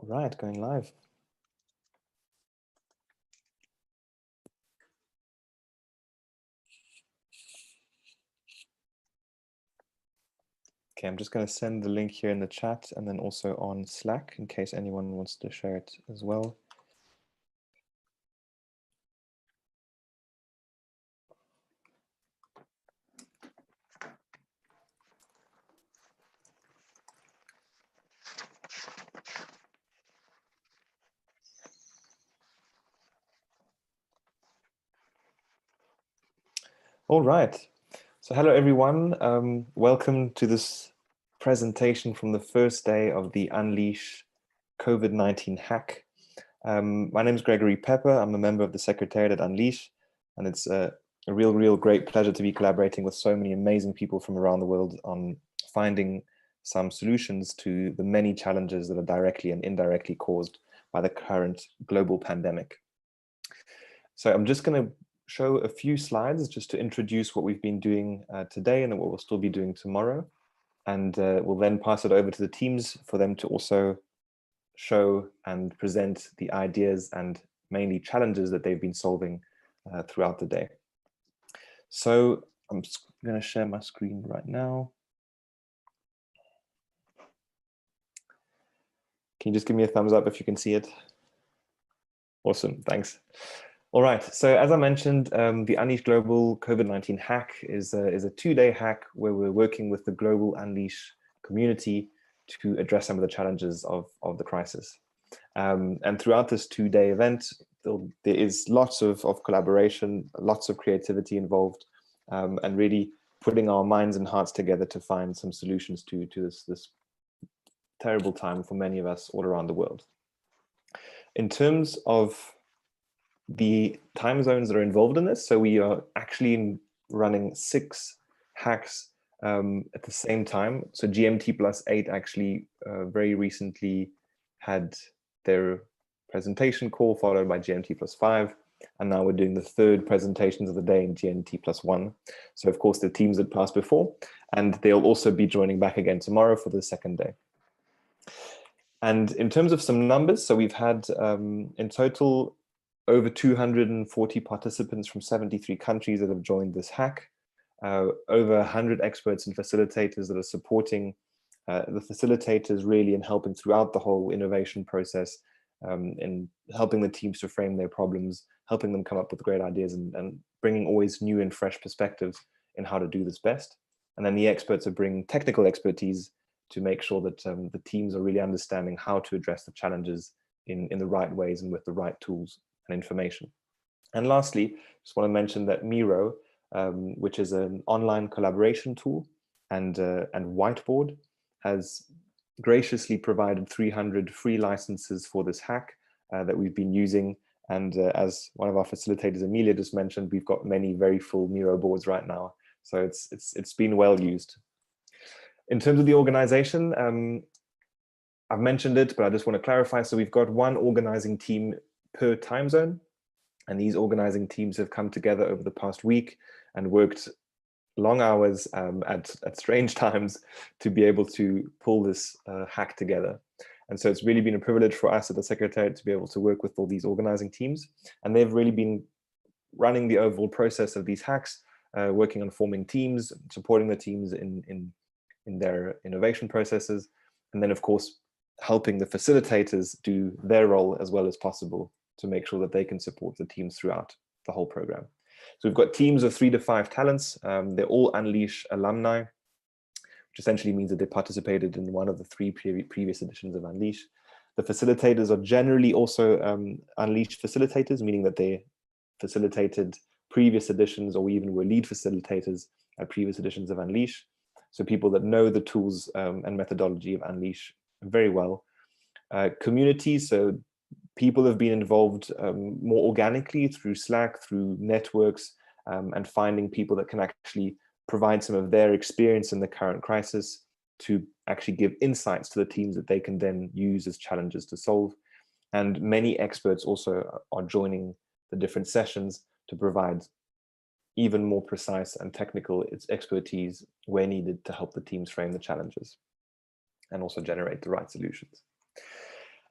All right, going live. Okay, I'm just going to send the link here in the chat and then also on Slack in case anyone wants to share it as well. All right. So hello, everyone. Welcome to this presentation from the first day of the Unleash COVID-19 hack. My name is Gregory Pepper. I'm a member of the Secretariat at Unleash, and it's a real great pleasure to be collaborating with so many amazing people from around the world on finding some solutions to the many challenges that are directly and indirectly caused by the current global pandemic. So I'm just going to show a few slides just to introduce what we've been doing today and what we'll still be doing tomorrow. And we'll then pass it over to the teams for them to also show and present the ideas and mainly challenges that they've been solving throughout the day. So I'm just going to share my screen right now. Can you just give me a thumbs up if you can see it? Awesome, thanks. All right, so as I mentioned, the Unleash Global COVID-19 hack is a two-day hack where we're working with the global Unleash community to address some of the challenges of the crisis. And throughout this two-day event, there is lots of collaboration, lots of creativity involved, and really putting our minds and hearts together to find some solutions to this terrible time for many of us all around the world. In terms of the time zones that are involved in this, so we are actually running 6 hacks at the same time. So GMT+8 actually very recently had their presentation call followed by GMT+5, and now we're doing the 3rd presentations of the day in GMT+1. So of course the teams that passed before, and they'll also be joining back again tomorrow for the 2nd day. And in terms of some numbers, so we've had in total over 240 participants from 73 countries that have joined this hack, over 100 experts and facilitators that are supporting the facilitators really in helping throughout the whole innovation process, in helping the teams to frame their problems, helping them come up with great ideas and bringing always new and fresh perspectives in how to do this best. And then the experts are bringing technical expertise to make sure that the teams are really understanding how to address the challenges in the right ways and with the right tools and information. And lastly, just want to mention that Miro, which is an online collaboration tool and whiteboard, has graciously provided 300 free licenses for this hack that we've been using. And as one of our facilitators, Amelia, just mentioned, we've got many very full Miro boards right now. So it's been well used. In terms of the organization, I've mentioned it, but I just want to clarify. So we've got one organizing team per time zone, and these organizing teams have come together over the past week and worked long hours at strange times to be able to pull this hack together. And so it's really been a privilege for us at the Secretariat to be able to work with all these organizing teams, and they've really been running the overall process of these hacks, working on forming teams, supporting the teams in their innovation processes, and then of course helping the facilitators do their role as well as possible to make sure that they can support the teams throughout the whole program. So we've got teams of 3 to 5 talents. They're all Unleash alumni, which essentially means that they participated in one of the 3 previous editions of Unleash. The facilitators are generally also Unleash facilitators, meaning that they facilitated previous editions or even were lead facilitators at previous editions of Unleash. So people that know the tools and methodology of Unleash very well. Communities, so people have been involved more organically through Slack, through networks, and finding people that can actually provide some of their experience in the current crisis to actually give insights to the teams that they can then use as challenges to solve. And many experts also are joining the different sessions to provide even more precise and technical expertise where needed to help the teams frame the challenges and also generate the right solutions.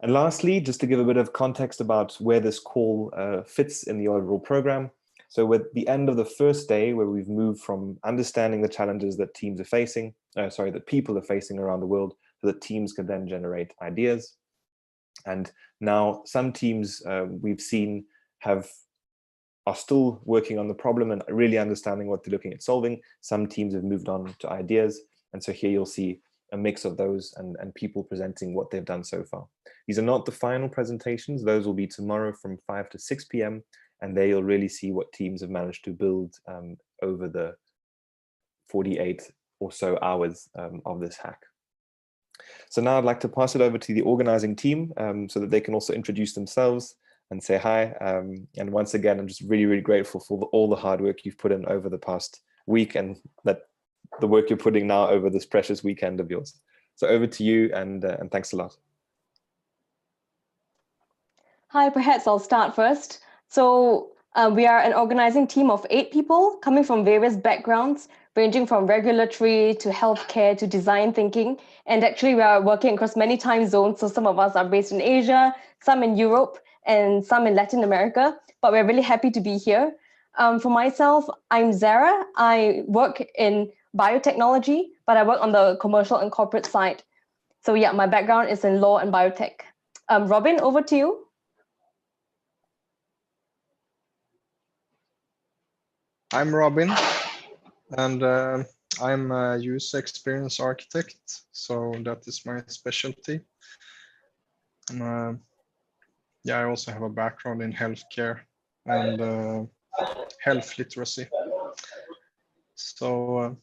And lastly, just to give a bit of context about where this call fits in the overall program. So with the end of the first day, where we've moved from understanding the challenges that teams are facing, that people are facing around the world, so that teams can then generate ideas. And now some teams we've seen are still working on the problem and really understanding what they're looking at solving. Some teams have moved on to ideas. And so here you'll see a mix of those and people presenting what they've done so far. These are not the final presentations. Those will be tomorrow from 5 to 6 p.m. And there you'll really see what teams have managed to build over the 48 or so hours of this hack. So now I'd like to pass it over to the organizing team so that they can also introduce themselves and say hi. And once again, I'm just really, really grateful for all the hard work you've put in over the past week and that the work you're putting now over this precious weekend of yours. So over to you, and thanks a lot. Hi, perhaps I'll start first. So we are an organizing team of 8 people coming from various backgrounds, ranging from regulatory to healthcare to design thinking. And actually we are working across many time zones. So some of us are based in Asia, some in Europe, and some in Latin America, but we're really happy to be here. For myself, I'm Zara. I work in biotechnology, but I work on the commercial and corporate side. So yeah, my background is in law and biotech. Robin, over to you. I'm Robin, and I'm a user experience architect, so that is my specialty. Yeah, I also have a background in healthcare and health literacy. So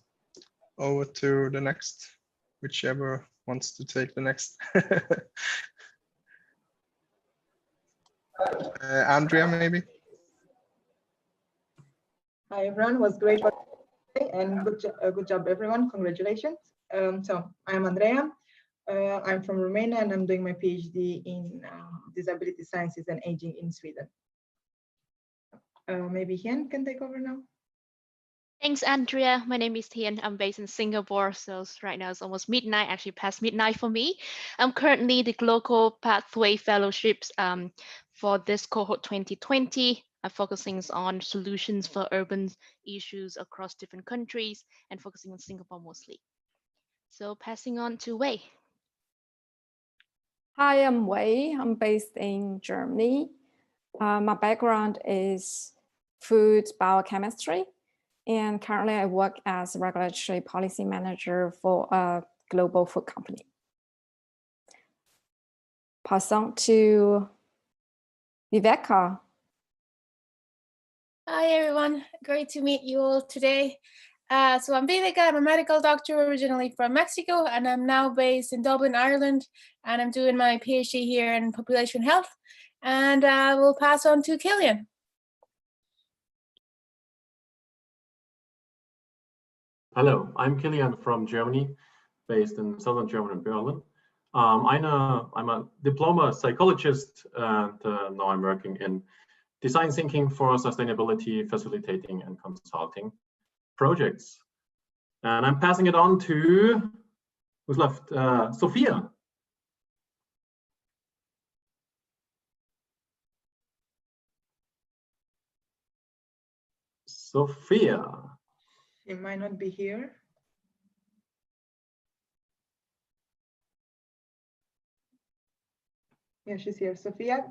over to the next, whichever wants to take the next. Andrea, maybe. Hi everyone, it was great and good job everyone, congratulations. So I'm Andrea, I'm from Romania and I'm doing my PhD in disability sciences and aging in Sweden. Maybe Hien can take over now. Thanks, Andrea. My name is Hien. I'm based in Singapore, so right now it's almost midnight, actually past midnight for me. I'm currently the Global Pathway Fellowships for this cohort 2020. I'm focusing on solutions for urban issues across different countries and focusing on Singapore mostly. So passing on to Wei. Hi, I'm Wei. I'm based in Germany. My background is food biochemistry, and currently I work as a regulatory policy manager for a global food company. Pass on to Viveka. Hi everyone, great to meet you all today. So I'm Viveka, I'm a medical doctor originally from Mexico, and I'm now based in Dublin, Ireland, and I'm doing my PhD here in population health. And we'll pass on to Killian. Hello, I'm Killian from Germany, based in southern Germany, Berlin. I'm a diploma psychologist, and now I'm working in design thinking for sustainability, facilitating and consulting projects. And I'm passing it on to, who's left? Sophia. Sophia. She might not be here. Yeah, she's here. Sophia.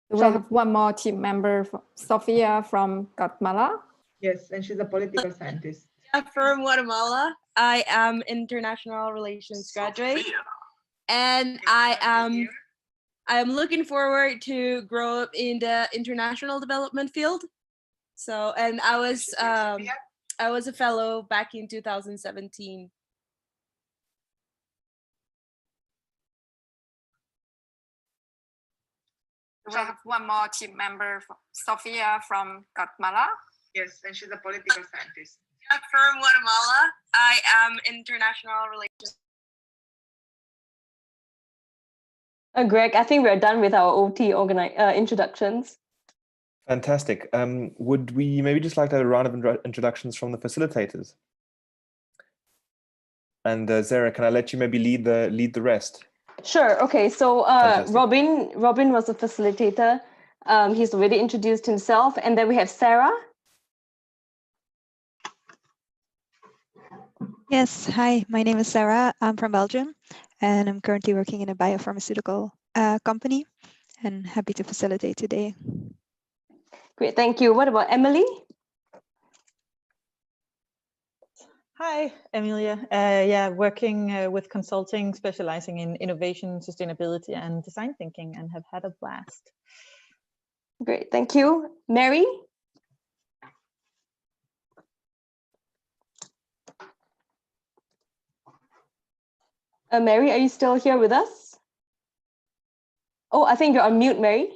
We have one more team member, Sophia from Guatemala. Yes, and she's a political scientist. From Guatemala. I am international relations graduate, and I am looking forward to grow up in the international development field. So, and I was a fellow back in 2017. We have one more team member, Sophia from Guatemala. Yes, and she's a political scientist. From Guatemala. I am international relations. Greg, I think we're done with our OT introductions. Fantastic. Would we maybe just like a round of introductions from the facilitators? And Zara, can I let you maybe lead the rest? Sure. Okay. So Fantastic. Robin was a facilitator. He's already introduced himself, and then we have Sarah. Yes, hi, my name is Sarah. I'm from Belgium, and I'm currently working in a biopharmaceutical company, and happy to facilitate today. Great, thank you. What about Emily? Hi, Emilia. Yeah, working with consulting, specializing in innovation, sustainability, and design thinking, and have had a blast. Great, thank you. Mary? Mary, are you still here with us? Oh, I think you're on mute, Mary.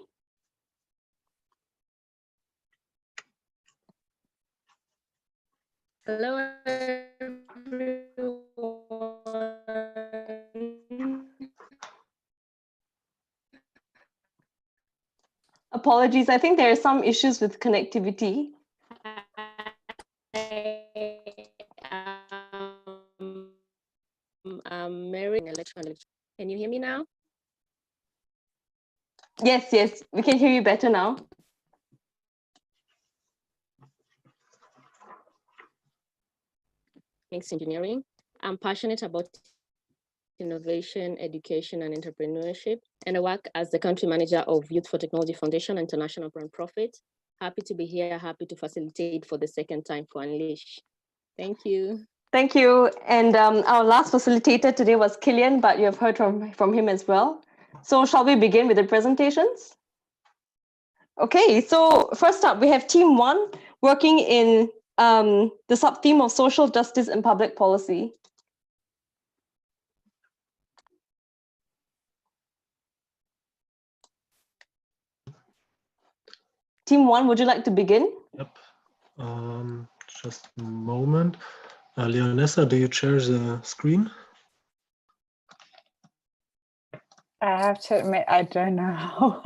Hello, everyone. Apologies, I think there are some issues with connectivity. Mary, electronic. Can you hear me now? Yes, yes, we can hear you better now. Thanks, engineering. I'm passionate about innovation, education, and entrepreneurship, and I work as the country manager of Youth for Technology Foundation, international nonprofit. Happy to be here, happy to facilitate for the second time for Unleash. Thank you. Thank you. And our last facilitator today was Killian, but you have heard from him as well. So shall we begin with the presentations? Okay, so first up, we have Team 1 working in the sub-theme of social justice and public policy. Team 1, would you like to begin? Yep. Just a moment. Leonessa, do you share the screen? I have to admit, I don't know how.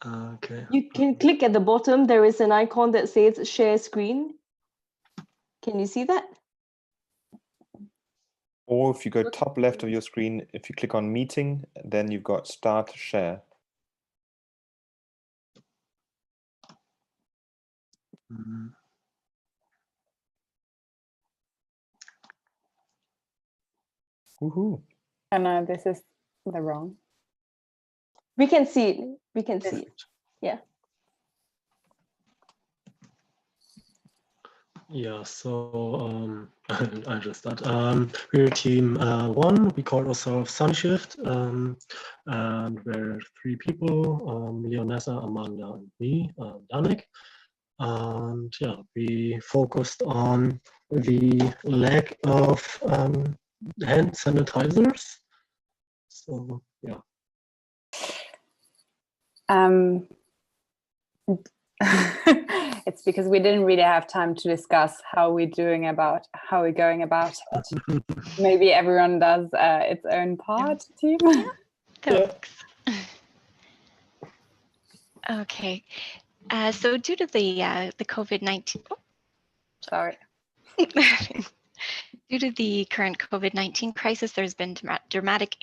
Okay. You can click at the bottom. There is an icon that says share screen. Can you see that? Or if you go top left of your screen, if you click on meeting, then you've got start share. Mm. Woohoo. And this is the wrong. We can see it. We can see it. Yeah. Yeah, so I just start. We're team 1. We call ourselves Sunshift, and we're 3 people: Leonessa, Amanda, and me, Danik. And yeah, we focused on the lack of hand sanitizers. So yeah. It's because we didn't really have time to discuss how we're going about it. Maybe everyone does its own part, team. Thanks. Okay. So due to the COVID-19, sorry. Due to the current COVID-19 crisis, there's been dramatic.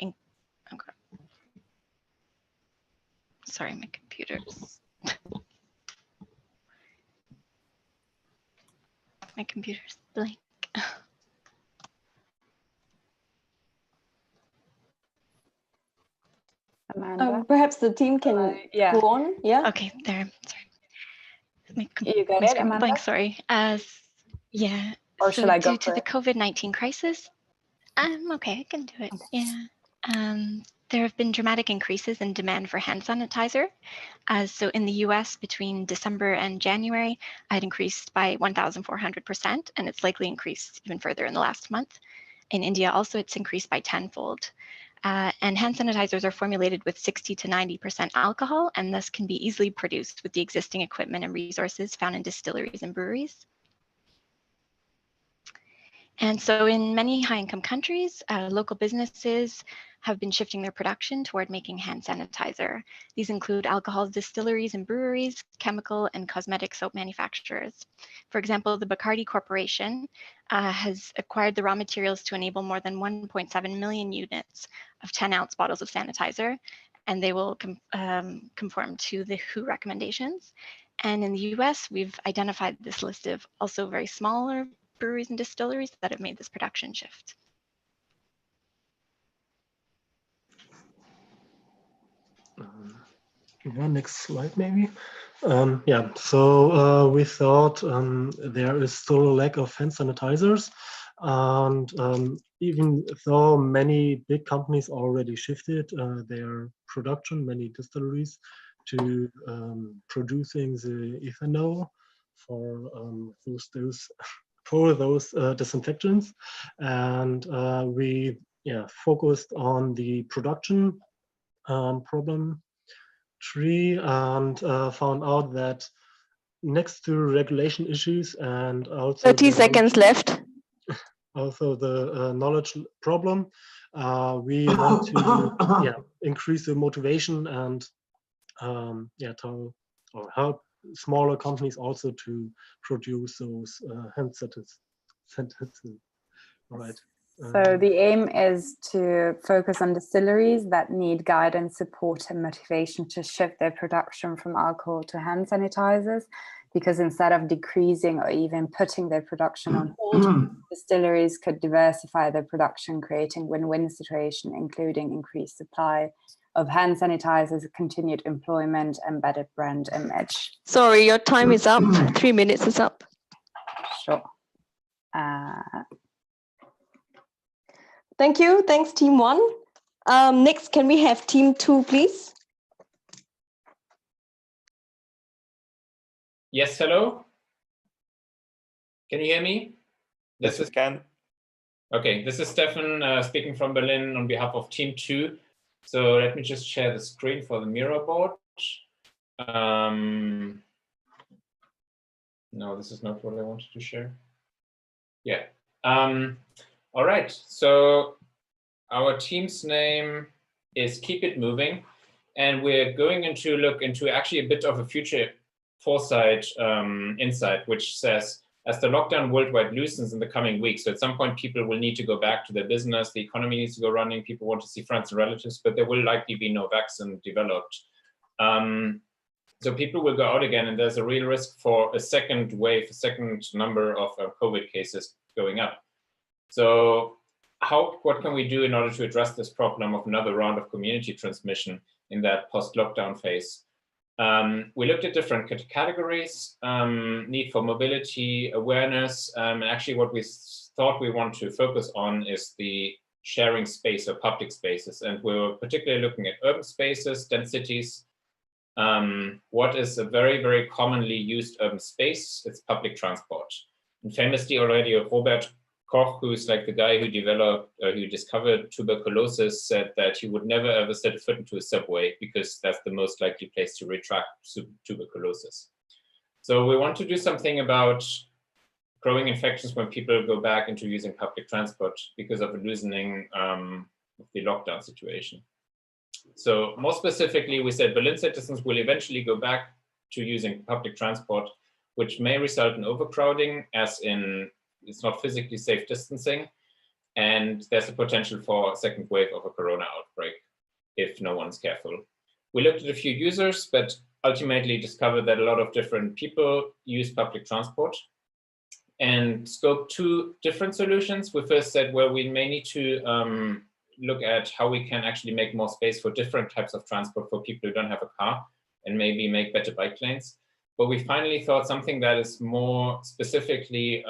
Sorry, my computer's. My computer's blank. Perhaps the team can go on. Yeah. Okay, there. Sorry. You got it, Amanda? Blank, sorry. Yeah. Or so should I go due to for the it? COVID-19 crisis, okay, I can do it. Okay. Yeah. There have been dramatic increases in demand for hand sanitizer. So in the US, between December and January, it had increased by 1,400%, and it's likely increased even further in the last month. In India, also, it's increased by tenfold. And hand sanitizers are formulated with 60 to 90% alcohol, and thus can be easily produced with the existing equipment and resources found in distilleries and breweries. And so in many high-income countries, local businesses have been shifting their production toward making hand sanitizer. These include alcohol distilleries and breweries, chemical and cosmetic soap manufacturers. For example, the Bacardi Corporation has acquired the raw materials to enable more than 1.7 million units of 10-ounce bottles of sanitizer, and they will conform to the WHO recommendations. And in the US, we've identified this list of also very smaller breweries and distilleries that have made this production shift. Yeah, next slide maybe. Yeah, so we thought there is still a lack of hand sanitizers, and even though many big companies already shifted their production, many distilleries, to producing the ethanol for those disinfectants, and we focused on the production problem tree and found out that next to regulation issues and also 30 seconds left. Also the knowledge problem, we want to increase the motivation and help smaller companies also to produce those hand sanitizers. All right. So the aim is to focus on distilleries that need guidance, support, and motivation to shift their production from alcohol to hand sanitizers, because instead of decreasing or even putting their production on hold, distilleries could diversify their production, creating win-win situation, including increased supply of hand sanitizers, continued employment, and better brand image. Sorry, your time is up. 3 minutes is up. Sure. Thank you. Thanks, Team 1. Next, can we have Team 2, please? Yes, hello. Can you hear me? This is Can. Okay, this is Stefan speaking from Berlin on behalf of Team 2. So let me just share the screen for the Miro board. No, this is not what I wanted to share. Yeah. All right, so our team's name is Keep It Moving, and we're going to look into actually a bit of a future foresight insight, which says, as the lockdown worldwide loosens in the coming weeks, so at some point people will need to go back to their business, the economy needs to go running, people want to see friends and relatives, but there will likely be no vaccine developed. So people will go out again, and there's a real risk for a second wave, a second number of COVID cases going up. So what can we do in order to address this problem of another round of community transmission in that post-lockdown phase? We looked at different categories, need for mobility, awareness, and actually what we thought we want to focus on is the sharing space or public spaces. And we were particularly looking at urban spaces, dense cities. What is a very, very commonly used urban space? It's public transport. And famously already Robert Koch, who's like the guy who who discovered tuberculosis, said that he would never ever set a foot into a subway because that's the most likely place to retract tuberculosis. So we want to do something about growing infections when people go back into using public transport because of a loosening of the lockdown situation. So more specifically, we said Berlin citizens will eventually go back to using public transport, which may result in overcrowding, as in it's not physically safe distancing, and there's a potential for a second wave of a corona outbreak if no one's careful. We looked at a few users, but ultimately discovered that a lot of different people use public transport and scoped 2 different solutions. We first said, well, we may need to look at how we can actually make more space for different types of transport for people who don't have a car and maybe make better bike lanes. But we finally thought something that is more specifically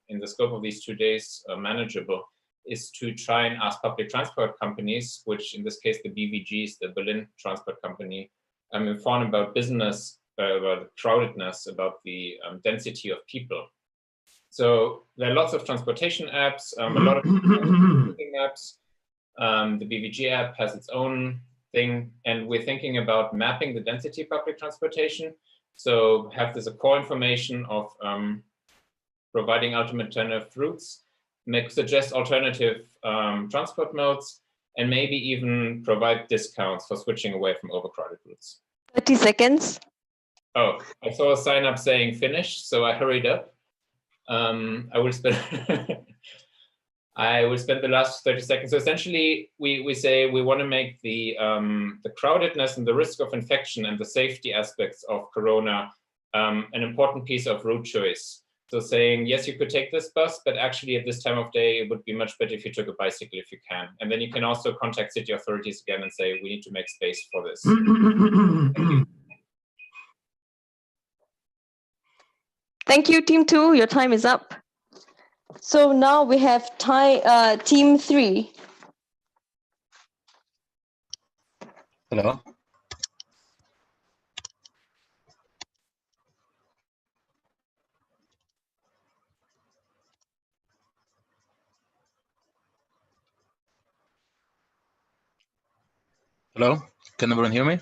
in the scope of these 2 days manageable is to try and ask public transport companies, which in this case the BVGs, the Berlin Transport Company, inform about business, about crowdedness, about the density of people. So there are lots of transportation apps, a lot of booking apps. The BVG app has its own thing, and we're thinking about mapping the density of public transportation. So have this a core information of providing alternative routes, suggest alternative transport modes, and maybe even provide discounts for switching away from overcrowded routes. 30 seconds. Oh, I saw a sign up saying finished, so I hurried up. I will spend the last 30 seconds. So essentially, we say we want to make the crowdedness and the risk of infection and the safety aspects of Corona an important piece of route choice. So saying, yes, you could take this bus, but actually at this time of day, it would be much better if you took a bicycle if you can. And then you can also contact city authorities again and say, we need to make space for this. Thank you. Thank you, Team 2. Your time is up. So now we have Team 3. Hello. Hello, can everyone hear me?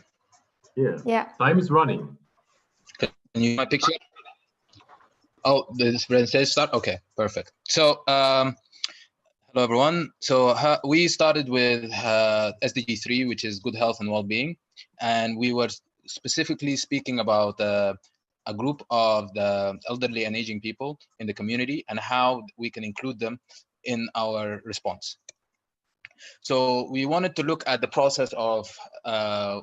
Yeah. Yeah. Time is running. Can you see my picture? Oh, this presentation start? Okay, perfect. So, hello everyone. So we started with SDG 3, which is good health and well-being. And we were specifically speaking about a group of the elderly and aging people in the community and how we can include them in our response. So we wanted to look at the process of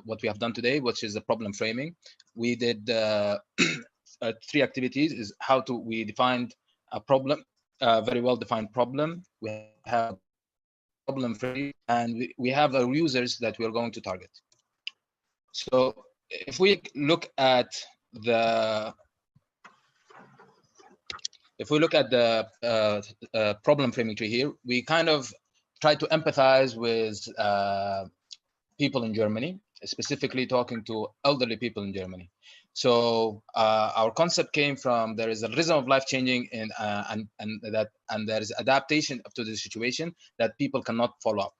what we have done today, which is the problem framing. We did 3 activities. Is how we defined a problem, a very well-defined problem. We have problem frame, and we have our users that we are going to target. So if we look at the problem framing tree here, we kind of try to empathize with people in Germany, specifically talking to elderly people in Germany. So our concept came from there is a rhythm of life changing and there is adaptation to the situation that people cannot follow up.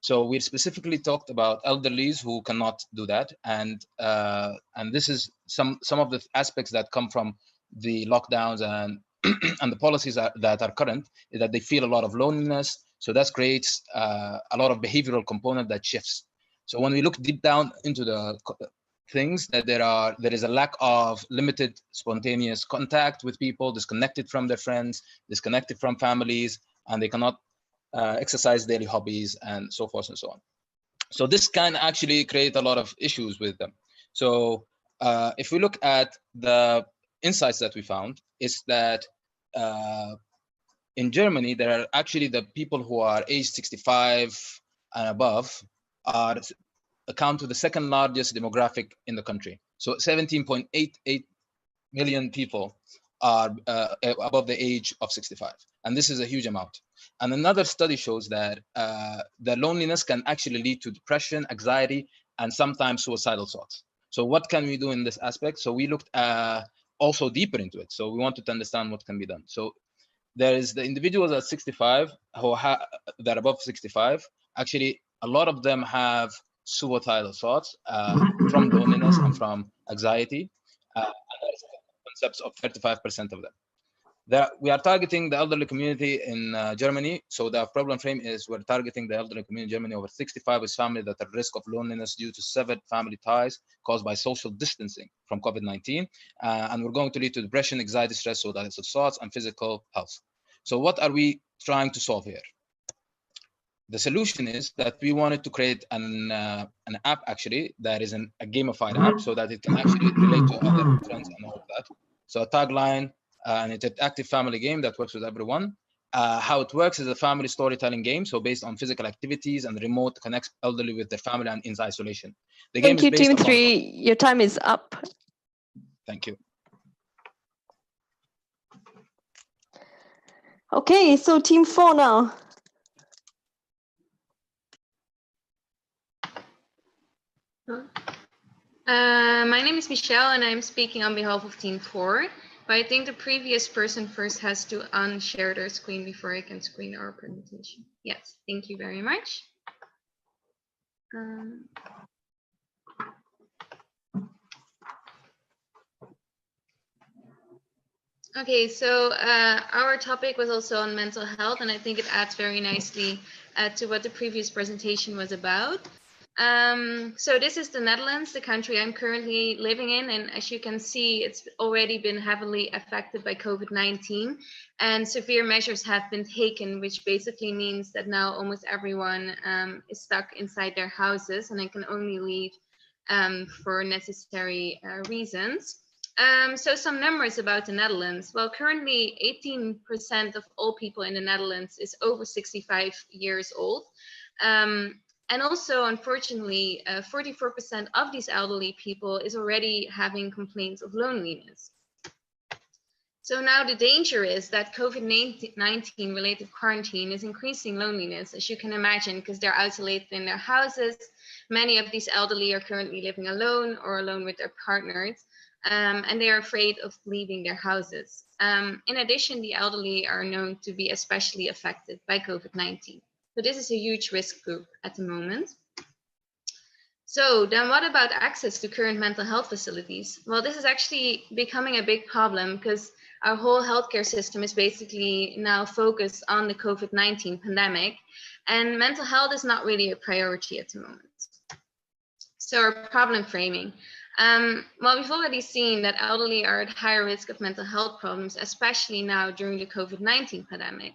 So we specifically talked about elderlies who cannot do that, and this is some of the aspects that come from the lockdowns and and the policies that are current, is that they feel a lot of loneliness. So that creates a lot of behavioral component that shifts. So when we look deep down into the things, that there is a lack of limited spontaneous contact with people, disconnected from their friends, disconnected from families, and they cannot exercise daily hobbies and so forth and so on. So this can actually create a lot of issues with them. So if we look at the insights that we found, is that in Germany, there are actually the people who are age 65 and above account to the second largest demographic in the country. So 17.88 million people are above the age of 65. And this is a huge amount. And another study shows that the loneliness can actually lead to depression, anxiety, and sometimes suicidal thoughts. So what can we do in this aspect? So we looked also deeper into it. So we wanted to understand what can be done. So there is the individuals at 65 who that above 65, actually a lot of them have suicidal thoughts from loneliness and from anxiety. And there's concepts of 35% of them. We are targeting the elderly community in Germany. So the problem frame is we're targeting the elderly community in Germany over 65 with families that are at risk of loneliness due to severed family ties caused by social distancing from COVID-19. And we're going to lead to depression, anxiety, stress, suicidal thoughts, and physical health. So what are we trying to solve here? The solution is that we wanted to create an app actually that is a gamified app so that it can actually relate to other friends and all of that. So a tagline, an interactive family game that works with everyone. How it works is a family storytelling game, so based on physical activities and remote connects elderly with their family and in isolation. The game Thank you, is based Team upon 3. Your time is up. Thank you. Okay, so Team 4 now. My name is Michelle and I'm speaking on behalf of Team 4. But I think the previous person first has to unshare their screen before I can screen our presentation. Yes, thank you very much. Okay, so our topic was also on mental health, and I think it adds very nicely to what the previous presentation was about. So this is the Netherlands, the country I'm currently living in, and as you can see, it's already been heavily affected by COVID-19, and severe measures have been taken, which basically means that now almost everyone is stuck inside their houses, and they can only leave for necessary reasons. So some numbers about the Netherlands. Well, currently 18% of all people in the Netherlands is over 65 years old. And also, unfortunately, 44% of these elderly people is already having complaints of loneliness. So now the danger is that COVID-19 related quarantine is increasing loneliness, as you can imagine, because they're isolated in their houses. Many of these elderly are currently living alone or alone with their partners, and they are afraid of leaving their houses. In addition, the elderly are known to be especially affected by COVID-19. So this is a huge risk group at the moment. So then what about access to current mental health facilities? Well, this is actually becoming a big problem because our whole healthcare system is basically now focused on the COVID-19 pandemic, and mental health is not really a priority at the moment. So our problem framing. Well, we've already seen that elderly are at higher risk of mental health problems, especially now during the COVID-19 pandemic.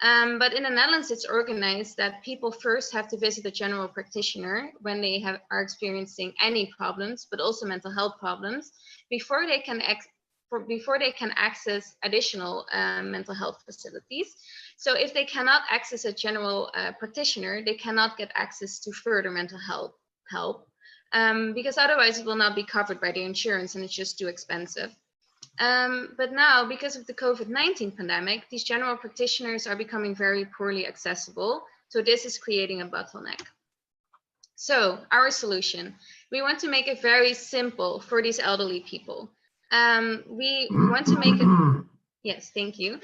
But in the Netherlands, it's organized that people first have to visit a general practitioner when they are experiencing any problems, but also mental health problems, before they can access additional mental health facilities. So if they cannot access a general practitioner, they cannot get access to further mental health help, because otherwise it will not be covered by the insurance and it's just too expensive. But now, because of the COVID-19 pandemic, these general practitioners are becoming very poorly accessible. So this is creating a bottleneck. So our solution, we want to make it very simple for these elderly people. We want to make it, yes, thank you.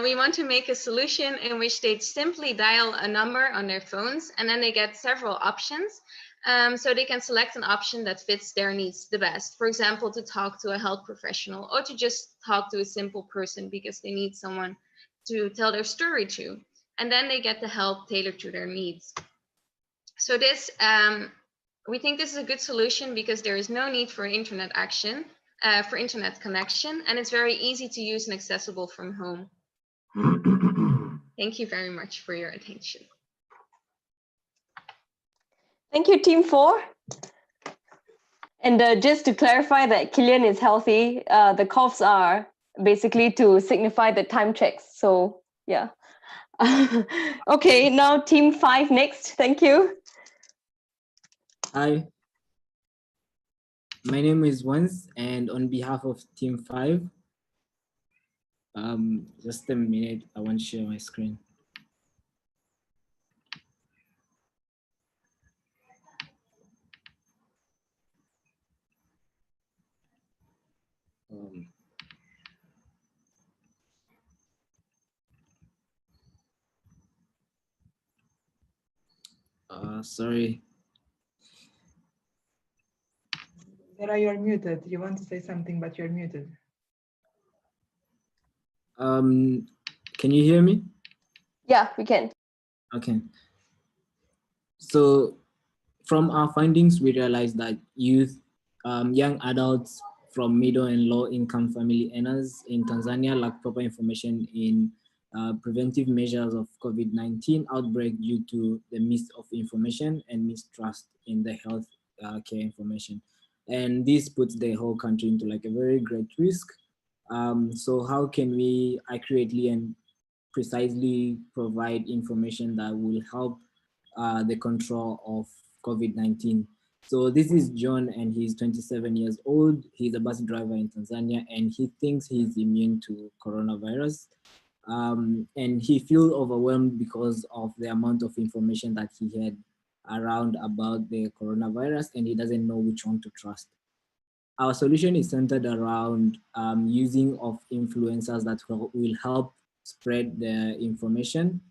We want to make a solution in which they simply dial a number on their phones, and then they get several options. So they can select an option that fits their needs the best. For example, to talk to a health professional, or to just talk to a simple person because they need someone to tell their story to. And then they get the help tailored to their needs. So this, we think this is a good solution because there is no need for internet connection, and it's very easy to use and accessible from home. Thank you very much for your attention. Thank you, Team 4. And just to clarify that Kilian is healthy, the coughs are basically to signify the time checks. So yeah. Okay, now Team 5 next. Thank you. Hi, my name is Wans, and on behalf of Team 5, just a minute, I want to share my screen. Sorry. Sarah, you're muted. You want to say something, but you're muted. Can you hear me? Yeah, we can. Okay. So from our findings, we realized that youth, young adults from middle and low income family earners in Tanzania lack proper information in preventive measures of COVID-19 outbreak due to the miss of information and mistrust in the health care information. And this puts the whole country into like a very great risk. So how can we accurately and precisely provide information that will help the control of COVID-19? So this is John, and he's 27 years old. He's a bus driver in Tanzania, and he thinks he's immune to coronavirus. And he feels overwhelmed because of the amount of information that he had around about the coronavirus, and he doesn't know which one to trust. Our solution is centered around using of influencers that will help spread the information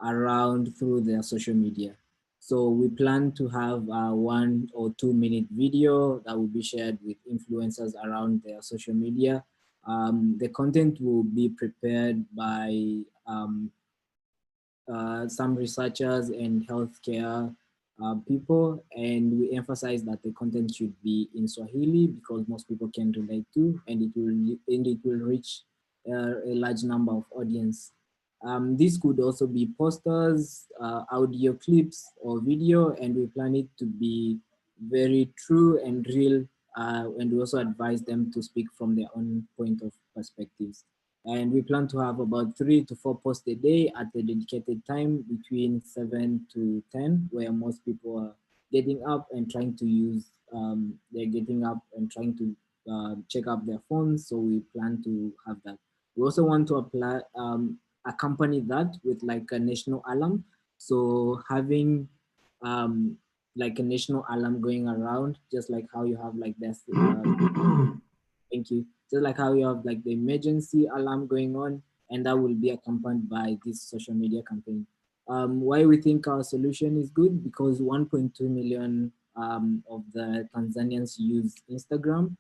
around through their social media. So we plan to have a 1 or 2 minute video that will be shared with influencers around their social media The content will be prepared by some researchers and healthcare people, and we emphasize that the content should be in Swahili because most people can relate to, and it will reach a large number of audience. This could also be posters, audio clips, or video, and we plan it to be very true and real, and we also advise them to speak from their own point of perspectives. And we plan to have about 3 to 4 posts a day at a dedicated time between 7 to 10, where most people are getting up and trying to use, they're getting up and trying to check up their phones. So we plan to have that. We also want to apply, accompany that with like a national alarm. So having like a national alarm going around, just like how you have like this, thank you. Just like how you have like the emergency alarm going on, and that will be accompanied by this social media campaign. Why we think our solution is good? Because 1.2 million of the Tanzanians use Instagram,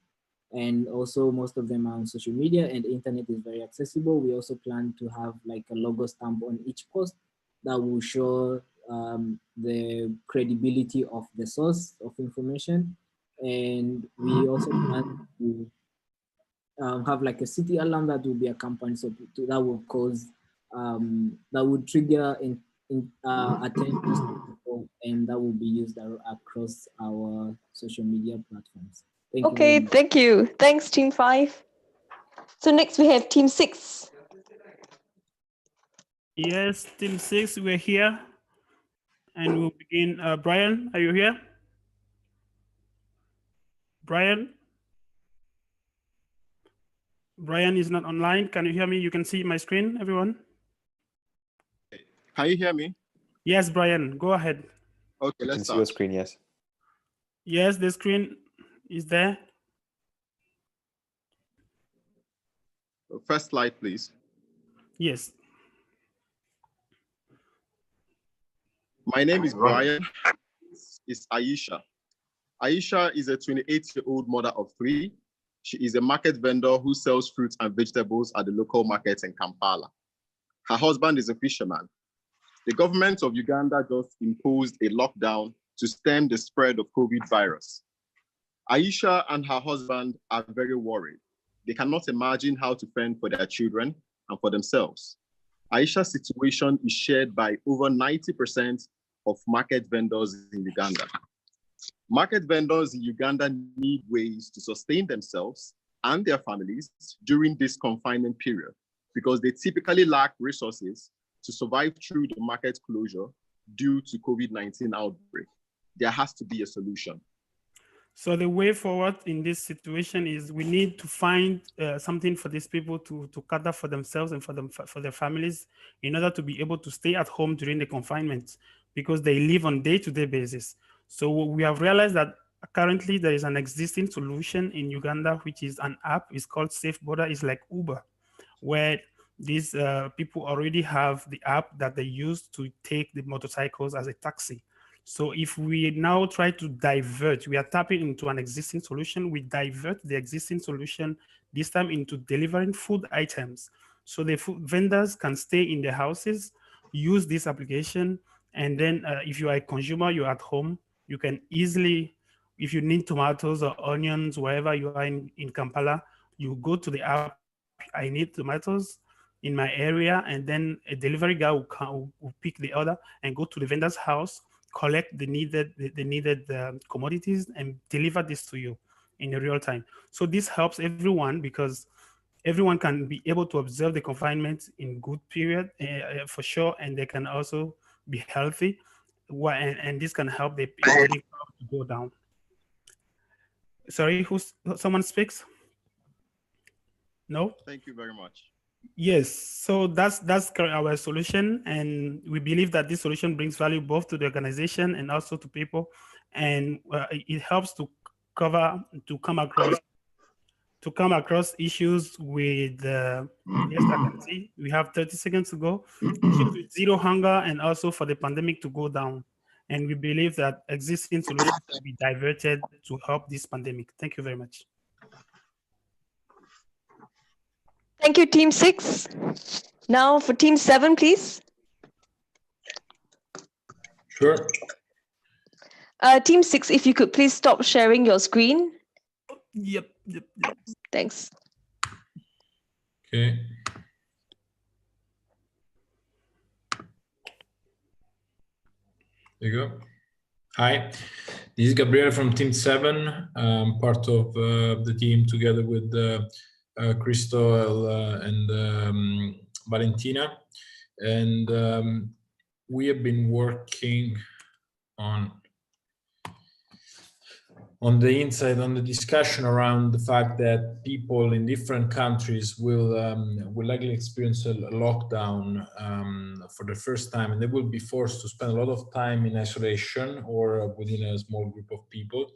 and also most of them are on social media, and the internet is very accessible. We also plan to have like a logo stamp on each post that will show the credibility of the source of information. And we also plan to have like a city alarm that will be accompanied, so that will cause, that would trigger attention, and that will be used across our social media platforms. Thank you very much. Thank you. Thanks, Team 5. So next we have Team 6. Yes, Team 6, we're here. And we'll begin. Brian, are you here? Brian? Brian is not online. Can you hear me? You can see my screen, everyone? Can you hear me? Yes, Brian, go ahead. Okay, let's see start. your screen, yes. Yes, the screen is there. First slide, please. Yes. My name is Brian. It's Aisha. Aisha is a 28-year-old mother of 3. She is a market vendor who sells fruits and vegetables at the local market in Kampala. Her husband is a fisherman. The government of Uganda just imposed a lockdown to stem the spread of COVID virus. Aisha and her husband are very worried. They cannot imagine how to fend for their children and for themselves. Aisha's situation is shared by over 90% of market vendors in Uganda. Market vendors in Uganda need ways to sustain themselves and their families during this confinement period because they typically lack resources to survive through the market closure due to COVID-19 outbreak. There has to be a solution. So the way forward in this situation is we need to find something for these people to cater for themselves and for their families in order to be able to stay at home during the confinement because they live on day-to-day basis. So we have realized that currently there is an existing solution in Uganda, which is an app. It's called Safe Border. It's like Uber, where these people already have the app that they use to take the motorcycles as a taxi. So if we now try to divert, we are tapping into an existing solution, we divert the existing solution, this time into delivering food items. So the food vendors can stay in their houses, use this application, and then if you are a consumer, you're at home, you can easily, if you need tomatoes or onions, wherever you are in Kampala, you go to the app, I need tomatoes in my area, and then a delivery guy will pick the order and go to the vendor's house, collect the needed commodities and deliver this to you in real time. So this helps everyone because everyone can be able to observe the confinement in good period for sure, and they can also be healthy, and this can help the epidemic to go down. Sorry, someone speaks? No? Thank you very much. Yes, so that's our solution, and we believe that this solution brings value both to the organization and also to people, and it helps to come across issues with yes, I can see we have 30 seconds to go. Issues with zero hunger and also for the pandemic to go down, and we believe that existing solutions will be diverted to help this pandemic. Thank you very much. Thank you, Team 6. Now for Team 7, please. Sure. Team 6, if you could please stop sharing your screen. Yep. Thanks. Okay. There you go. Hi, this is Gabriele from Team 7. I'm part of the team together with Cristo and Valentina. And we have been working on the inside, on the discussion around the fact that people in different countries will likely experience a lockdown for the first time, and they will be forced to spend a lot of time in isolation or within a small group of people.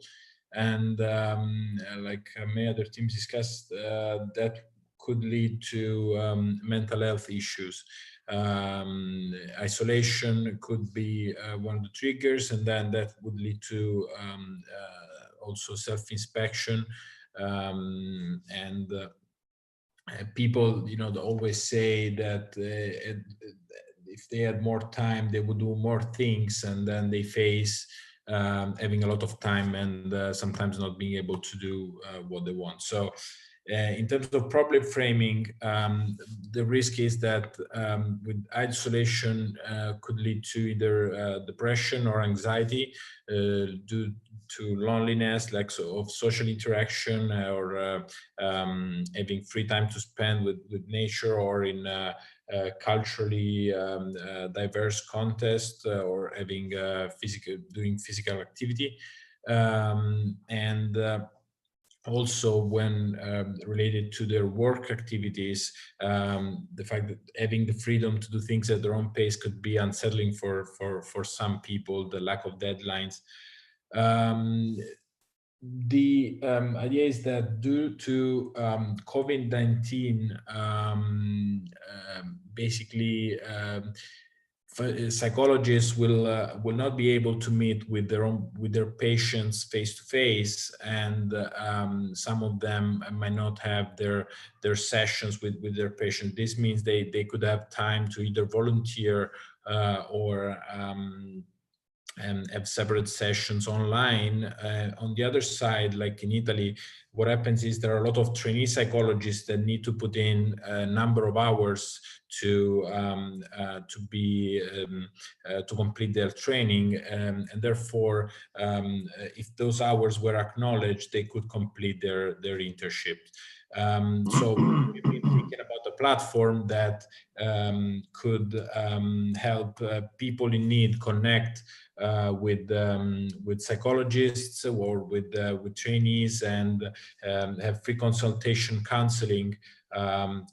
And like many other teams discussed, that could lead to mental health issues. Isolation could be one of the triggers, and then that would lead to also self-inspection, and people, they always say that if they had more time, they would do more things, and then they face having a lot of time and sometimes not being able to do what they want. So in terms of problem framing, the risk is that with isolation could lead to either depression or anxiety due to loneliness, lack of social interaction, or having free time to spend with nature or in culturally diverse context, or having doing physical activity, and also when related to their work activities, the fact that having the freedom to do things at their own pace could be unsettling for some people, the lack of deadlines. The idea is that due to COVID-19, basically psychologists will not be able to meet with their patients face to face, and some of them might not have their sessions with their patient. This means they could have time to either volunteer or and have separate sessions online. On the other side, like in Italy, what happens is there are a lot of trainee psychologists that need to put in a number of hours to complete their training, and therefore, if those hours were acknowledged, they could complete their internship. So we've been thinking about a platform that could help people in need connect with psychologists or with trainees, and have free consultation counseling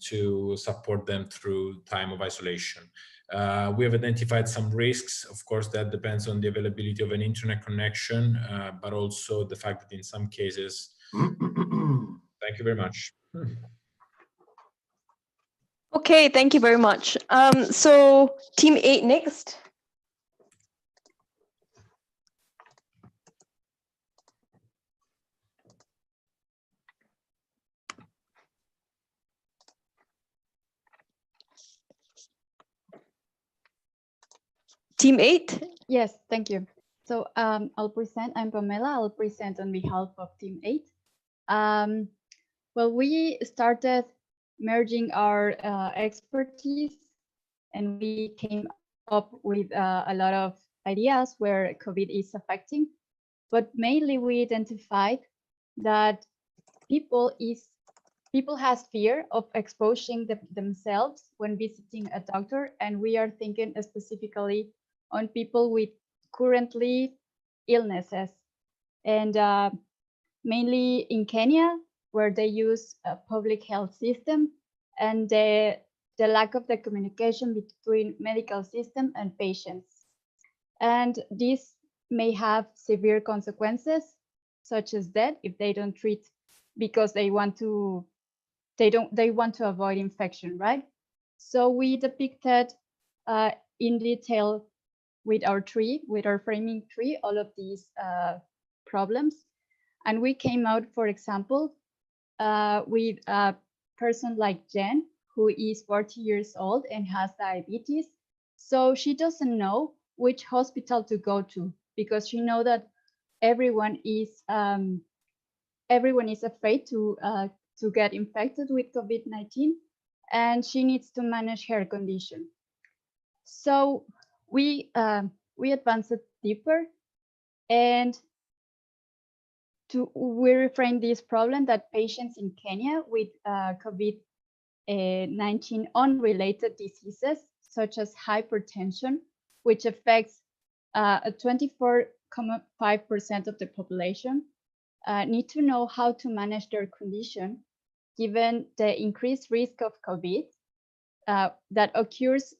to support them through time of isolation. We have identified some risks. Of course, that depends on the availability of an internet connection, but also the fact that in some cases, thank you very much. Okay, thank you very much. So Team 8 next. Team 8? Yes, thank you. So I'm Pamela, I'll present on behalf of Team 8. Well, we started merging our expertise, and we came up with a lot of ideas where COVID is affecting, but mainly we identified that people has fear of exposing themselves when visiting a doctor, and we are thinking specifically on people with currently illnesses, and mainly in Kenya, where they use a public health system, and the lack of the communication between medical system and patients. And this may have severe consequences, such as death if they don't treat, because they want to avoid infection, right? So we depicted in detail with our framing tree, all of these problems. And we came out, for example, with person like Jen, who is 40 years old and has diabetes. So she doesn't know which hospital to go to because she knows that everyone is afraid to get infected with COVID-19, and she needs to manage her condition. So we advanced deeper, and we reframe this problem that patients in Kenya with COVID-19 unrelated diseases, such as hypertension, which affects 24.5% of the population, need to know how to manage their condition, given the increased risk of COVID that occurs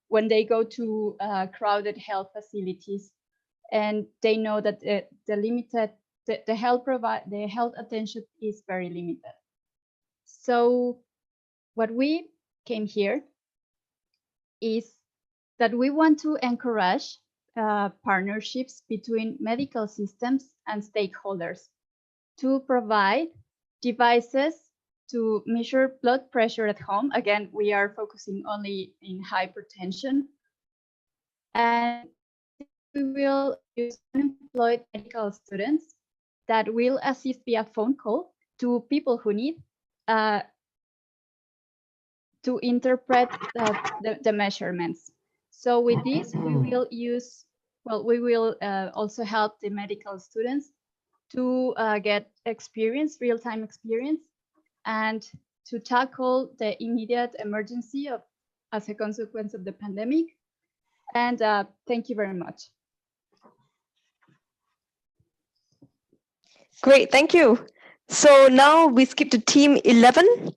when they go to crowded health facilities, and they know that the health attention is very limited. So what we came here is that we want to encourage partnerships between medical systems and stakeholders to provide devices to measure blood pressure at home. Again, we are focusing only in hypertension. And we will use unemployed medical students that will assist via phone call to people who need to interpret the measurements. So with this, we will use, well, we will also help the medical students to get experience, real-time experience, and to tackle the immediate emergency as a consequence of the pandemic. And thank you very much. Great, thank you. So now we skip to team 11.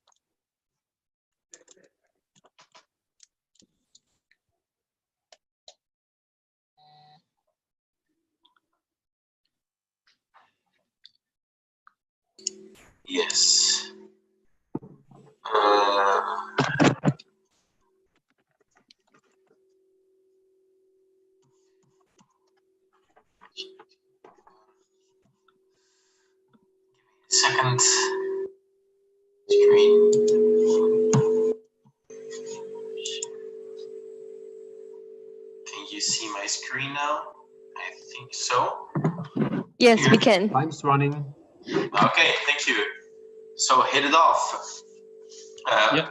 Yes. Second screen. Can you see my screen now? I think so. Yes, Here. we can. Time's running. Okay, thank you. So hit it off. Yeah.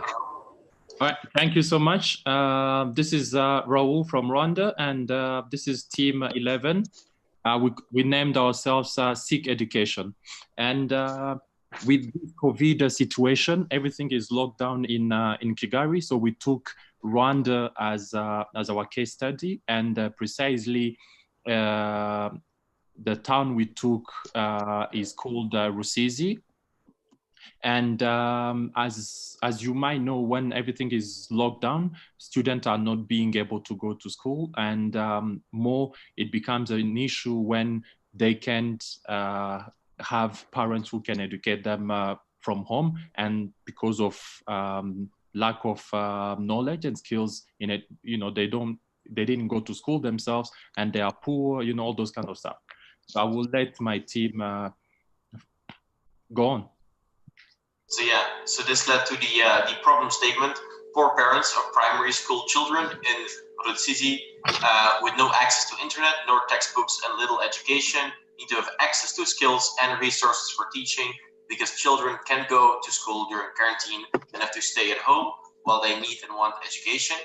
All right, thank you so much. This is Raul from Rwanda, and this is team 11. We named ourselves Seek Education. And with the COVID situation, everything is locked down in Kigali. So we took Rwanda as our case study, and precisely the town we took is called Rusizi. And as you might know, when everything is locked down, students are not being able to go to school, and more it becomes an issue when they can't have parents who can educate them from home, and because of lack of knowledge and skills in it, they didn't go to school themselves, and they are poor, all those kind of stuff. So I will let my team go on. So yeah, so this led to the problem statement. Poor parents of primary school children in Rusizi with no access to internet, nor textbooks, and little education need to have access to skills and resources for teaching, because children can go to school during quarantine and have to stay at home while they need and want education.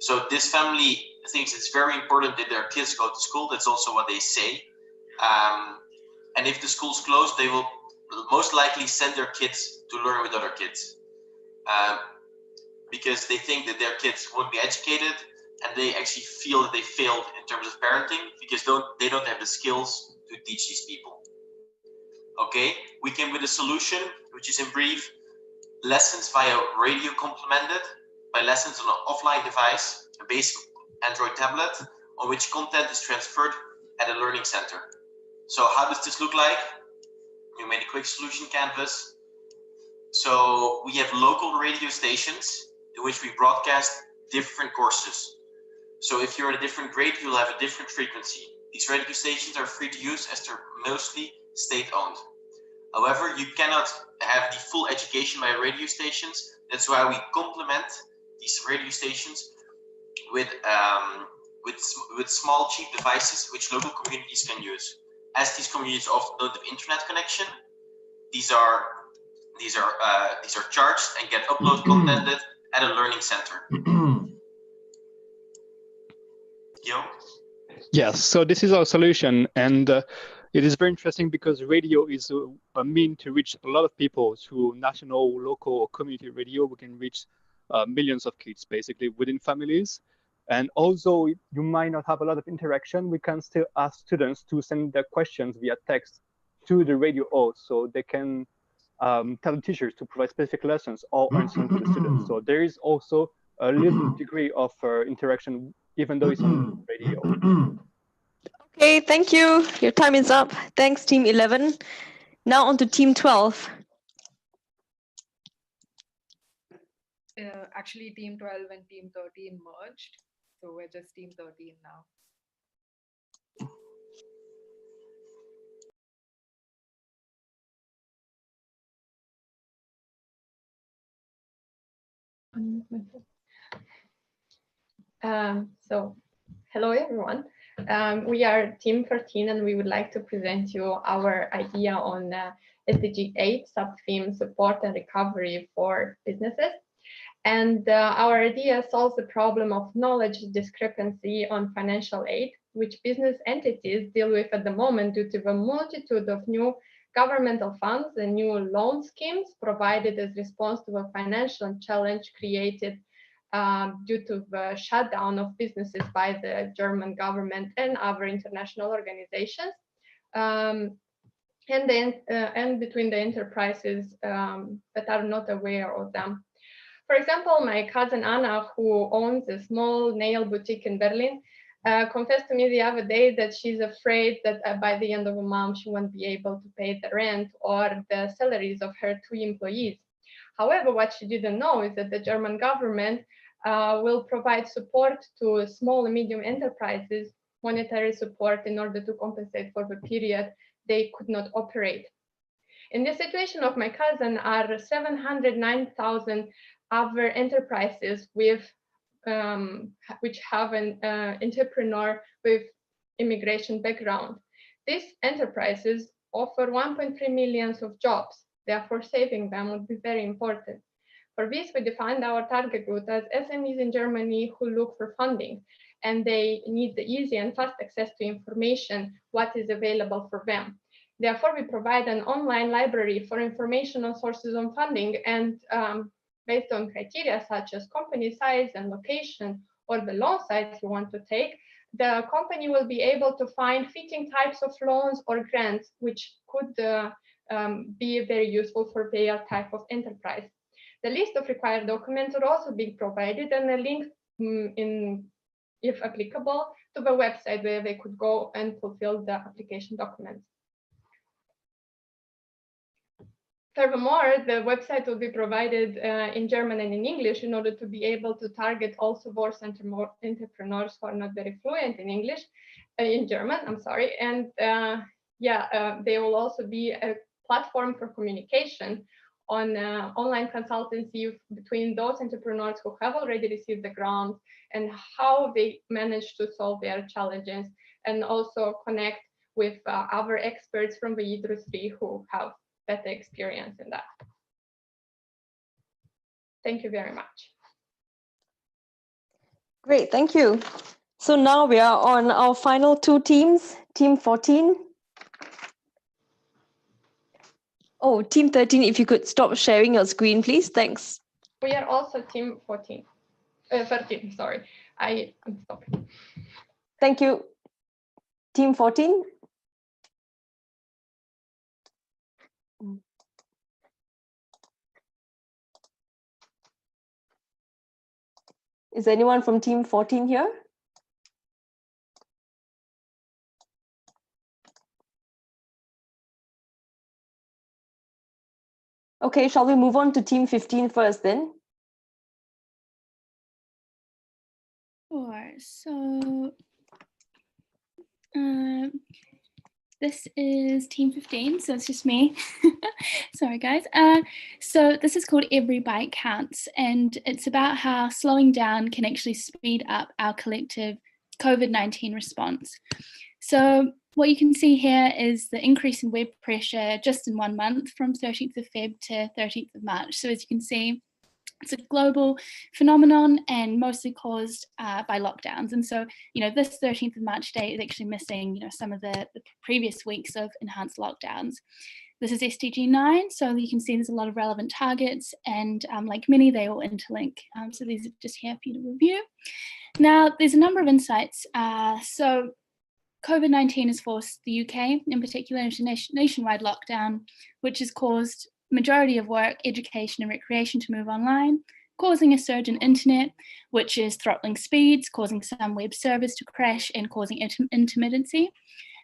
So this family thinks it's very important that their kids go to school. That's also what they say. And if the school's closed, they will most likely send their kids to learn with other kids, because they think that their kids won't be educated, and they actually feel that they failed in terms of parenting because they don't have the skills to teach these people. Okay, we came with a solution, which is in brief, lessons via radio complemented by lessons on an offline device, a basic Android tablet, on which content is transferred at a learning center. So how does this look like? We made a quick solution canvas. So we have local radio stations in which we broadcast different courses. So if you're in a different grade, you'll have a different frequency. These radio stations are free to use as they're mostly state-owned. However, you cannot have the full education by radio stations. That's why we complement these radio stations with small, cheap devices which local communities can use. As these communities often don't have internet connection, these are charged and get upload contented at a learning center. Yo. Yes, so this is our solution, and it is very interesting because radio is a mean to reach a lot of people through national, local, or community radio. We can reach millions of kids basically within families. And although you might not have a lot of interaction, we can still ask students to send their questions via text to the radio host, so they can tell the teachers to provide specific lessons or answers to the students. So there is also a little degree of interaction, even though it's on radio. Okay, thank you. Your time is up. Thanks, Team 11. Now on to Team 12. Actually, Team 12 and Team 13 merged. So we're just Team 13 now. So hello everyone. We are Team 13 and we would like to present you our idea on SDG 8 sub-theme support and recovery for businesses. And our idea solves the problem of knowledge discrepancy on financial aid, which business entities deal with at the moment due to the multitude of new governmental funds and new loan schemes provided as response to a financial challenge created due to the shutdown of businesses by the German government and other international organizations, and between the enterprises that are not aware of them. For example, my cousin Anna, who owns a small nail boutique in Berlin, confessed to me the other day that she's afraid that by the end of the month she won't be able to pay the rent or the salaries of her 2 employees. However, what she didn't know is that the German government will provide support to small and medium enterprises, monetary support in order to compensate for the period they could not operate. In the situation of my cousin are 709,000 other enterprises with which have an entrepreneur with immigration background. These enterprises offer 1.3 million of jobs. Therefore, saving them would be very important. For this, we defined our target group as SMEs in Germany who look for funding, and they need the easy and fast access to information, what is available for them. Therefore, we provide an online library for information on sources of funding, and based on criteria such as company size and location or the loan size you want to take, the company will be able to find fitting types of loans or grants, which could be very useful for their type of enterprise. The list of required documents will also be provided and a link if applicable, to the website where they could go and fulfill the application documents. Furthermore, the website will be provided in German and in English in order to be able to target also those entrepreneurs who are not very fluent in English, in German, I'm sorry. And there will also be a platform for communication on online consultancy between those entrepreneurs who have already received the grant and how they manage to solve their challenges, and also connect with other experts from the industry who have better experience in that. Thank you very much. Great, thank you. So now we are on our final 2 teams, Team 14. Oh, Team 13, if you could stop sharing your screen, please. Thanks. We are also Team 13, sorry. I'm stopping. Thank you. Team 14. Is anyone from Team 14 here? Okay, shall we move on to Team 15 first then? Sure. So the this is team 15, so it's just me. Sorry, guys. So this is called Every Bite Counts, and it's about how slowing down can actually speed up our collective COVID-19 response. So what you can see here is the increase in web pressure just in 1 month from 13th of Feb to 13th of March. So as you can see, it's a global phenomenon and mostly caused by lockdowns. And so, this 13th of March date is actually missing, some of the previous weeks of enhanced lockdowns. This is SDG 9, so you can see there's a lot of relevant targets, and like many, they all interlink. So these are just here for you to review. Now, there's a number of insights. So COVID-19 has forced the UK, in particular, into nationwide lockdown, which has caused majority of work, education and recreation to move online, causing a surge in internet, which is throttling speeds, causing some web servers to crash and causing intermittency.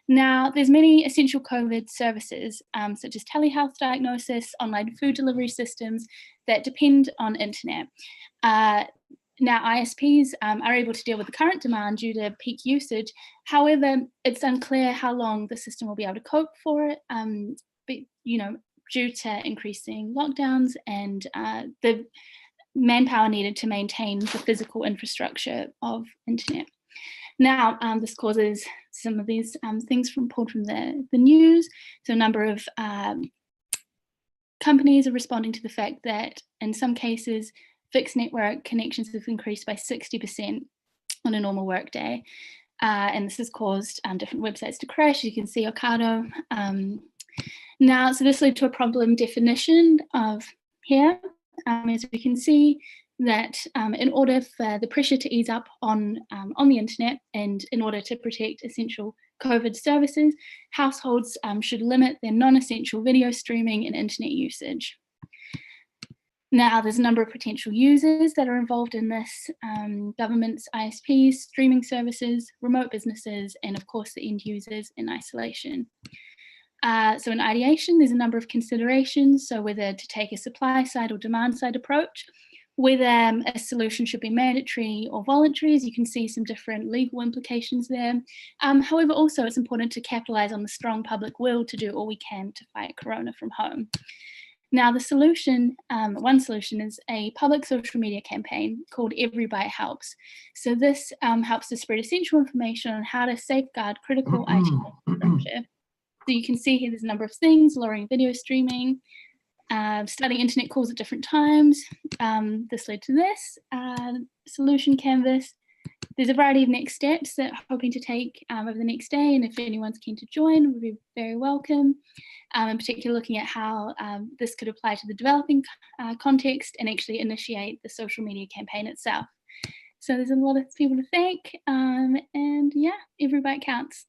Now, there's many essential COVID services, such as telehealth diagnosis, online food delivery systems that depend on internet. Now, ISPs are able to deal with the current demand due to peak usage. However, it's unclear how long the system will be able to cope for it, due to increasing lockdowns and the manpower needed to maintain the physical infrastructure of internet. Now, this causes some of these things pulled from the news. So a number of companies are responding to the fact that in some cases, fixed network connections have increased by 60% on a normal workday. And this has caused different websites to crash. You can see Ocado. Now, so this led to a problem definition of here, as we can see that in order for the pressure to ease up on the internet and in order to protect essential COVID services, households should limit their non-essential video streaming and internet usage. Now, there's a number of potential users that are involved in this, governments, ISPs, streaming services, remote businesses, and of course the end users in isolation. So in ideation, there's a number of considerations. So whether to take a supply side or demand side approach, whether a solution should be mandatory or voluntary, as you can see some different legal implications there. However, also it's important to capitalize on the strong public will to do all we can to fight Corona from home. Now the solution, one solution is a public social media campaign called Every Bite Helps. So this helps to spread essential information on how to safeguard critical IT infrastructure. So you can see here there's a number of things: lowering video streaming, starting internet calls at different times. This led to this solution canvas. There's a variety of next steps that I'm hoping to take over the next day, and if anyone's keen to join, would be very welcome. In particular, looking at how this could apply to the developing context and actually initiate the social media campaign itself. So there's a lot of people to thank, and yeah, every bite counts.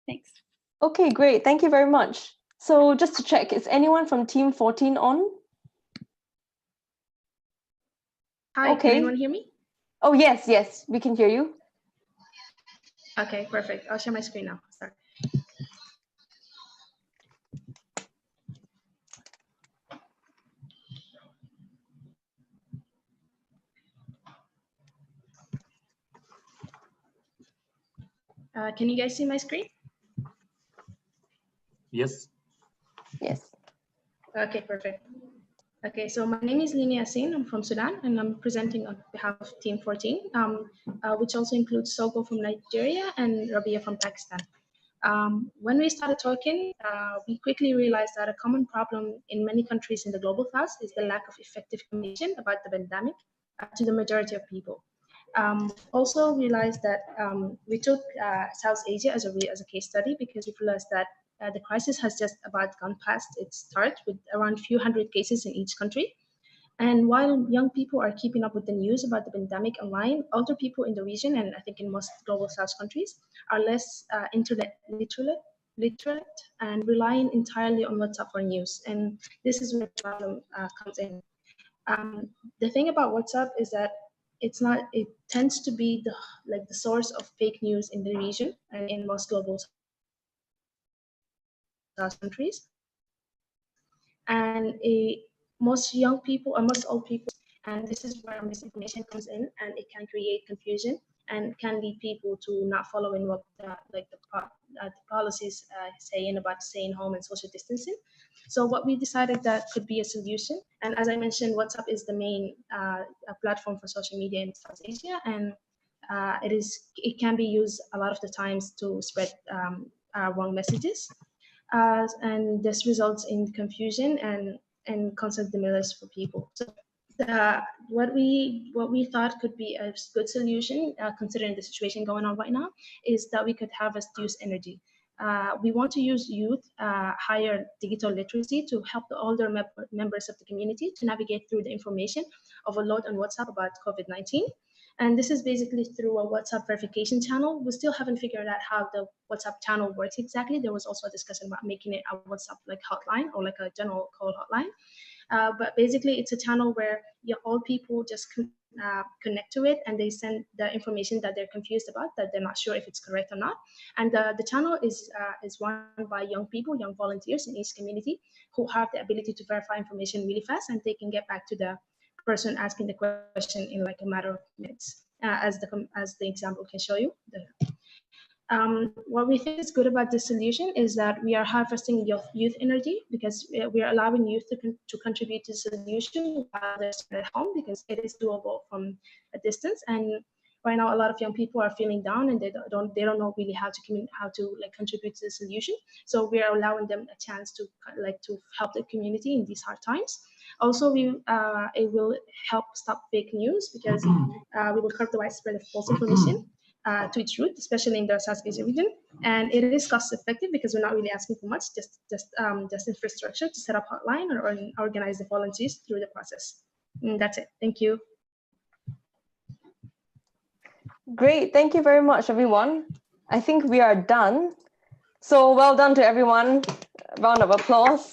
Thanks. Okay, great. Thank you very much. So just to check, is anyone from team 14 on? Hi, Okay. can anyone hear me? Oh, yes, we can hear you. Okay, perfect. I'll share my screen now. Sorry. Can you guys see my screen? Yes. Yes. Okay, perfect. Okay, so my name is Lini Yassin. I'm from Sudan, and I'm presenting on behalf of Team 14, which also includes Sogo from Nigeria and Rabia from Pakistan. When we started talking, we quickly realized that a common problem in many countries in the global south is the lack of effective communication about the pandemic to the majority of people. Also realized that we took South Asia as a case study because we realized that the crisis has just about gone past its start with around a few hundred cases in each country. And while young people are keeping up with the news about the pandemic online, older people in the region, and I think in most global south countries, are less internet literate and relying entirely on WhatsApp for news. And this is where the problem comes in. The thing about WhatsApp is that it tends to be the source of fake news in the region and in most global south countries. And most young people or most old people, and this is where misinformation comes in, and it can create confusion and can lead people to not following what the policies saying about staying home and social distancing. So what we decided that could be a solution, and as I mentioned, WhatsApp is the main platform for social media in South Asia, and it can be used a lot of the times to spread wrong messages, and this results in confusion and constant delays for people. So what we thought could be a good solution, considering the situation going on right now, is that we could harvest youth energy. We want to use youth higher digital literacy to help the older members of the community to navigate through the information overload on WhatsApp about COVID-19. And this is basically through a WhatsApp verification channel. We still haven't figured out how the WhatsApp channel works exactly. There was also a discussion about making it a WhatsApp hotline or like a general call hotline. But basically, it's a channel where all people just connect to it, and they send the information that they're confused about, that they're not sure if it's correct or not. And the channel is run by young people, young volunteers in each community who have the ability to verify information really fast, and they can get back to the person asking the question in like a matter of minutes, as the example can show you. What we think is good about this solution is that we are harvesting youth energy, because we are allowing youth to contribute to the solution while they're at home, because it is doable from a distance. And right now, a lot of young people are feeling down, and they don't know really how to contribute to the solution. So we are allowing them a chance to help the community in these hard times. Also, it will help stop fake news, because we will curb the widespread of false information to its root, especially in the South Asia region. And it is cost effective, because we're not really asking for much, just infrastructure to set up hotline or organize the volunteers through the process. And that's it. Thank you. Great, thank you very much, everyone. I think we are done. So well done to everyone. Round of applause.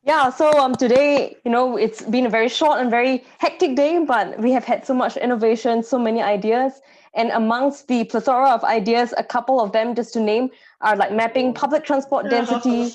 Yeah, so today, it's been a very short and very hectic day, but we have had so much innovation, so many ideas. And amongst the plethora of ideas, a couple of them, just to name, are like mapping public transport density,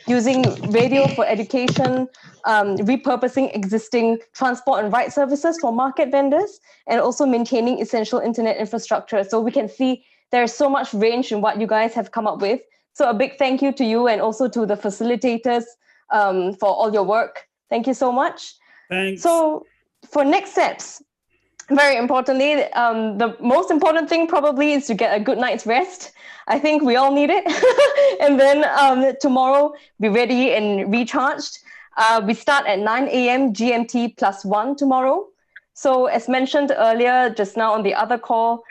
using radio for education, repurposing existing transport and ride services for market vendors, and also maintaining essential internet infrastructure. So we can see there's so much range in what you guys have come up with. So a big thank you to you, and also to the facilitators for all your work. Thank you so much. Thanks. So for next steps, very importantly, the most important thing probably is to get a good night's rest. I think we all need it. And then tomorrow, be ready and recharged. We start at 9 a.m. GMT+1 tomorrow. So as mentioned earlier, just now on the other call,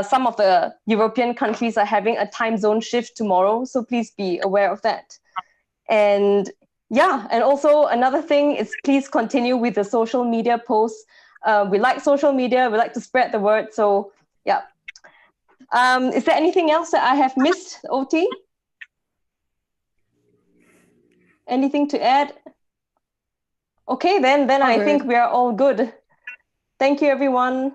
some of the European countries are having a time zone shift tomorrow. So please be aware of that. And yeah, and also another thing is, please continue with the social media posts. We like social media, we like to spread the word. So yeah. Is there anything else that I have missed, OT? Anything to add? Okay, then I think we are all good. Thank you, everyone.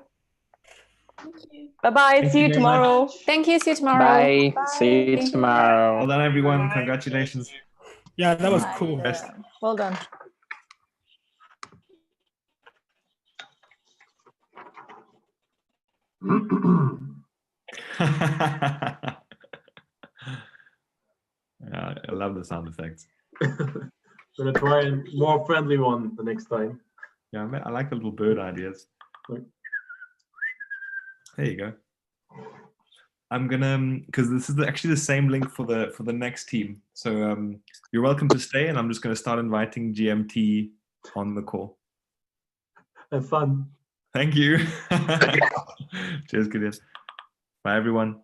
Bye-bye, see you tomorrow. Thank you, see you tomorrow. Bye. See you tomorrow. Well done, everyone. Congratulations. Yeah, that was cool. Well done. Yeah, I love the sound effects. Gonna try a more friendly one the next time. Yeah, I like the little bird ideas. There you go. I'm gonna, because this is actually the same link for the next team. So you're welcome to stay, and I'm just gonna start inviting GMT on the call. Have fun. Thank you. Cheers, Gideon. Bye, everyone.